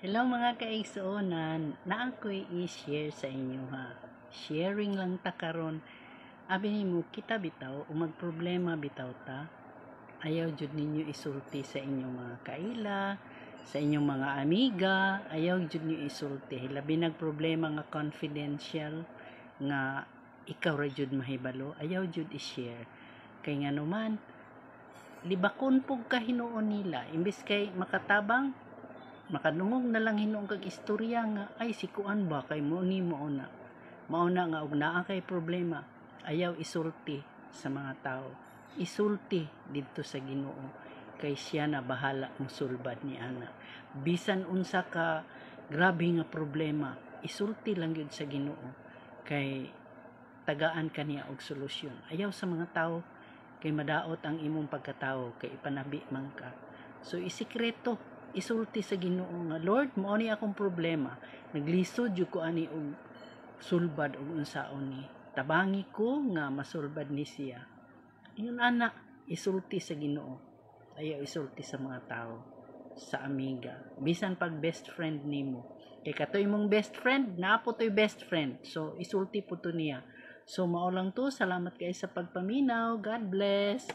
Hello mga kaigsuonan, na ako'y i-share sa inyo ha. Sharing lang ta karon. Abi nimo kita bitaw o magproblema bitaw ta. Ayaw jud ninyo isulti sa inyong mga kaila, sa inyong mga amiga, ayaw jud ninyo isulti. Labi nagproblema nga confidential nga ikaw ra jud mahibalo, ayaw jud i-share. Kay nga naman libakon pug ka hinuon nila imbis kay makatabang makadungog na lang hinuon kag istorya nga ay sikuan ba kay mo ni mauna nga og naa kay problema, ayaw isulti sa mga tao, isulti didto sa Ginoo kay siya na bahala mosulbad ni ana. Bisan unsa ka grabe nga problema, isulti lang gyud sa Ginoo kay tagaan kaniya og solusyon. Ayaw sa mga tao kay madaot ang imong pagkatao kay ipanabi man ka. So isikreto, isulti sa Ginoo nga Lord, mao ni akong problema, naglisod jud ko ani og sulbad og unsaon ni, tabangi ko nga masulbad ni siya. Yun ana, isulti sa Ginoo, ayaw isulti sa mga tao, sa amiga, bisan pag best friend nimo. Kay katoy mong best friend, naapo to'y best friend, so isulti po to niya. So mao lang to, salamat kayo sa pagpaminaw, God bless.